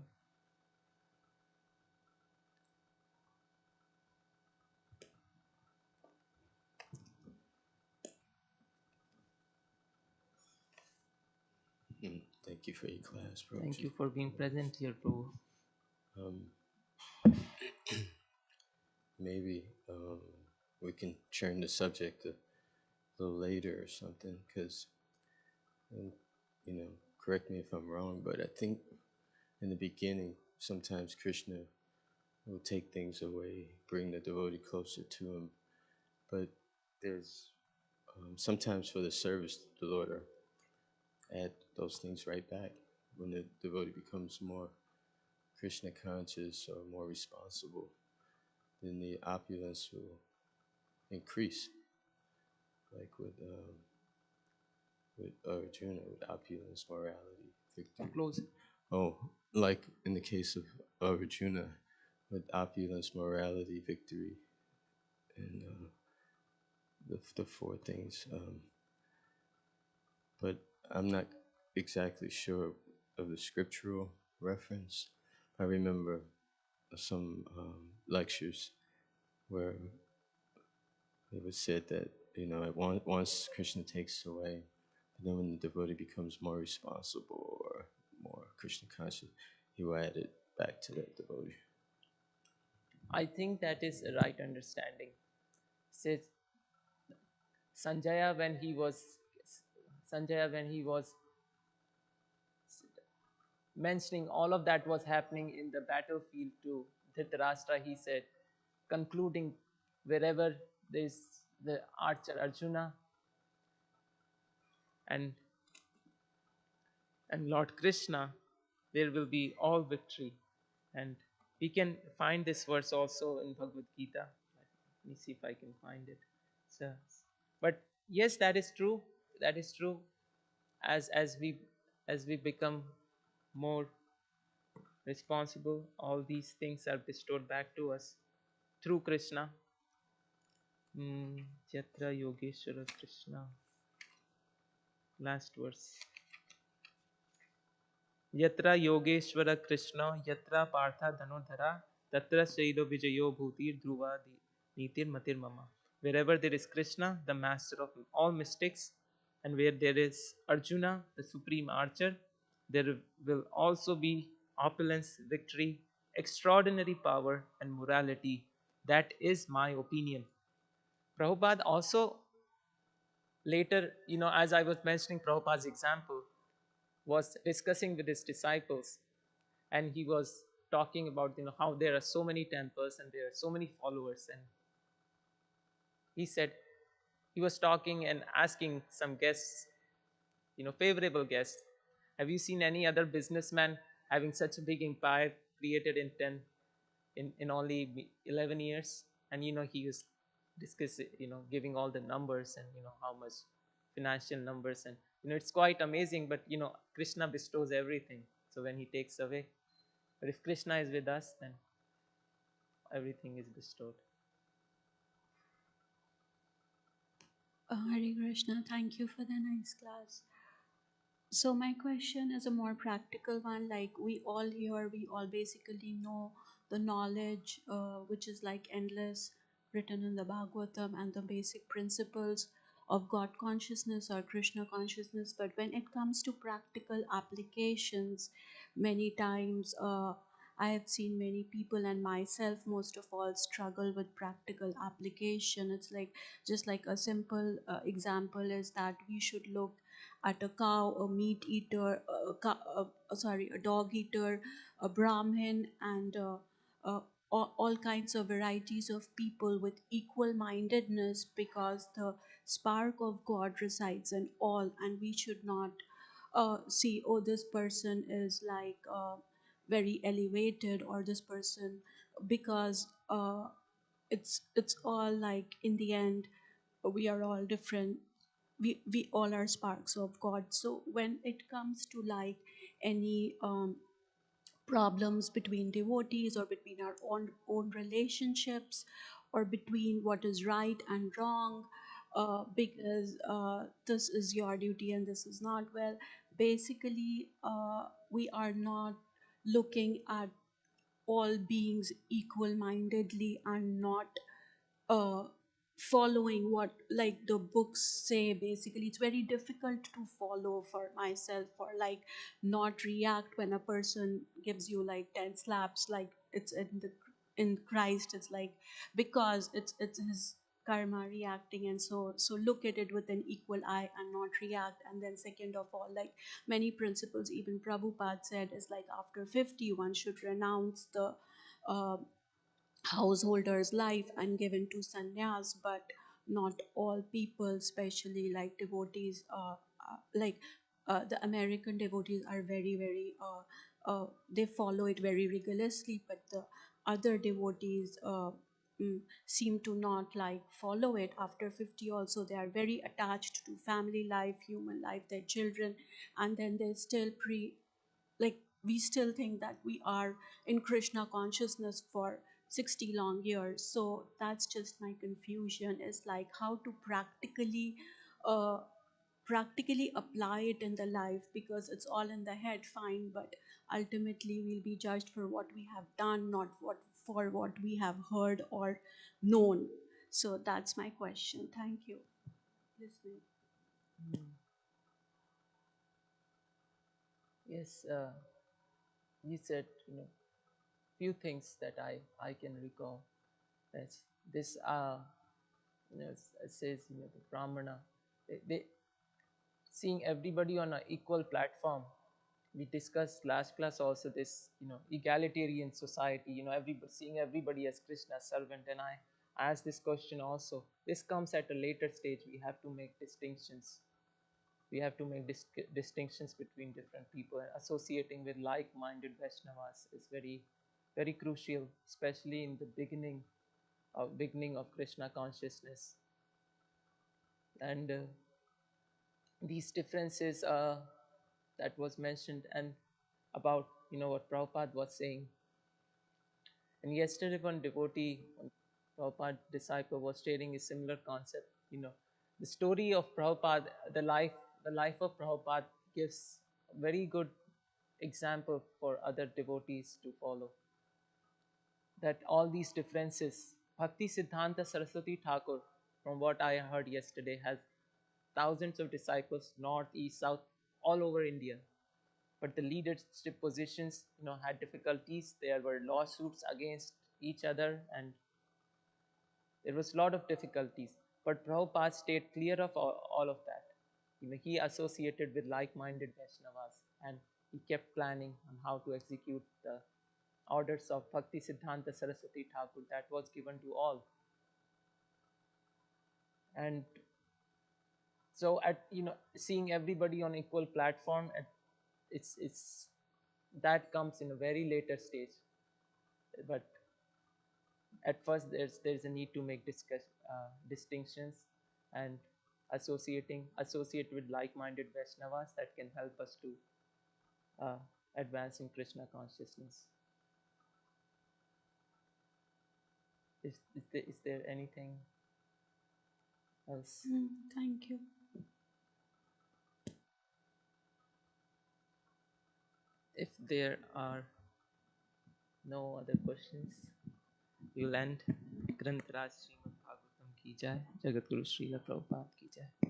Thank you for your class, Thank Prabhuji. you for being present here, Prabhu. Um, maybe we can turn the subject a little later or something, because, you know, correct me if I'm wrong, but I think in the beginning, sometimes Krishna will take things away, bring the devotee closer to him. But there's sometimes for the service, the Lord will add those things right back when the devotee becomes more Krishna conscious or more responsible. Then the opulence will increase, like with Arjuna, with opulence, morality, victory. Close. Oh, like in the case of Arjuna, with opulence, morality, victory, and the four things. But I'm not exactly sure of the scriptural reference. I remember some lectures where it was said that, you know, once Krishna takes away, and then when the devotee becomes more responsible or more Krishna conscious, he will add it back to that devotee. I think that is a right understanding. Says Sanjaya when he was Sanjaya when he was mentioning all of that was happening in the battlefield to Dhritarashtra, he said, concluding wherever there's the archer Arjuna and Lord Krishna, there will be all victory. And we can find this verse also in Bhagavad Gita. Let me see if I can find it. So, but yes, that is true. That is true. As we become more responsible, all these things are bestowed back to us through Krishna. Yatra Yogeshwara Krishna. Last verse. Yatra Yogeshwara Krishna, Yatra Partha Dhanodhara, Tatra Shaido Vijayo Bhutir Dhruva Nitir Matir Mama. Wherever there is Krishna, the master of all mystics, and where there is Arjuna, the supreme archer, there will also be opulence, victory, extraordinary power, and morality. That is my opinion. Prabhupada also later, as I was mentioning Prabhupada's example, was discussing with his disciples, and he was talking about how there are so many temples and there are so many followers, and he said he was talking and asking some guests, favorable guests, have you seen any other businessman having such a big empire created in 10 in only 11 years? And he was discussing, giving all the numbers and how much financial numbers, and it's quite amazing. But Krishna bestows everything, so when he takes away, but if Krishna is with us, then everything is bestowed. Hare Krishna, thank you for the nice class. So my question is a more practical one. Like we all here, we all basically know the knowledge, which is like endless, written in the Bhagavatam, and the basic principles of God consciousness or Krishna consciousness. But when it comes to practical applications, many times I have seen many people and myself most of all struggle with practical application. It's like just like a simple example is that we should look at a cow, a meat eater, a dog eater, a Brahmin, and all kinds of varieties of people with equal mindedness, because the spark of God resides in all, and we should not see, oh, this person is like very elevated, or this person, because it's all like in the end we are all different. We all are sparks of God. So when it comes to like any problems between devotees, or between our own relationships, or between what is right and wrong, because this is your duty and this is not, well, basically we are not looking at all beings equal mindedly, and not following what like the books say. Basically it's very difficult to follow for myself, or like not react when a person gives you like 10 slaps, like it's in Christ. It's like because it's his karma reacting, and so look at it with an equal eye and not react. And then second of all, like many principles even Prabhupada said is like after 50 one should renounce the uh, householder's life and given to sannyas. But not all people, especially like devotees, like the American devotees are very they follow it very rigorously, but the other devotees seem to not like follow it after 50 also. They are very attached to family life, human life, their children, and then they still like we still think that we are in Krishna consciousness for 60 long years. So that's just my confusion, is like how to uh, practically apply it in the life, because it's all in the head fine, but ultimately we'll be judged for what we have done, not what we have heard or known. So that's my question. Thank you. Listening. Hmm. Yes, you said, few things that I can recall. That's this, it says, the Brahmana, they seeing everybody on an equal platform. We discussed last class also this, egalitarian society, everybody seeing everybody as Krishna's servant. And I asked this question also. This comes at a later stage. We have to make distinctions. We have to make distinctions between different people, and associating with like-minded Vaishnavas is very, very crucial, especially in the beginning of Krishna consciousness. And these differences that was mentioned, and about what Prabhupada was saying. And yesterday one Prabhupada disciple was sharing a similar concept. The story of Prabhupada, the life of Prabhupada gives a very good example for other devotees to follow. That all these differences, Bhakti Siddhanta Saraswati Thakur, from what I heard yesterday, has thousands of disciples, north, east, south, all over India. But the leadership positions, had difficulties. There were lawsuits against each other, and there was a lot of difficulties. But Prabhupada stayed clear of all of that. He associated with like-minded Vaishnavas, and he kept planning on how to execute the orders of Bhakti Siddhanta Saraswati Thakur that was given to all. And so, at seeing everybody on equal platform, it's that comes in a very later stage. But at first, there's a need to make distinctions, and associate with like-minded Vaishnavas that can help us to uh, advance in Krishna consciousness. Is there anything else? Thank you. If there are no other questions, we'll end. Granth Raj Srimad Bhagavatam ki jai. Jagat Guru Srila Prabhupada ki jai.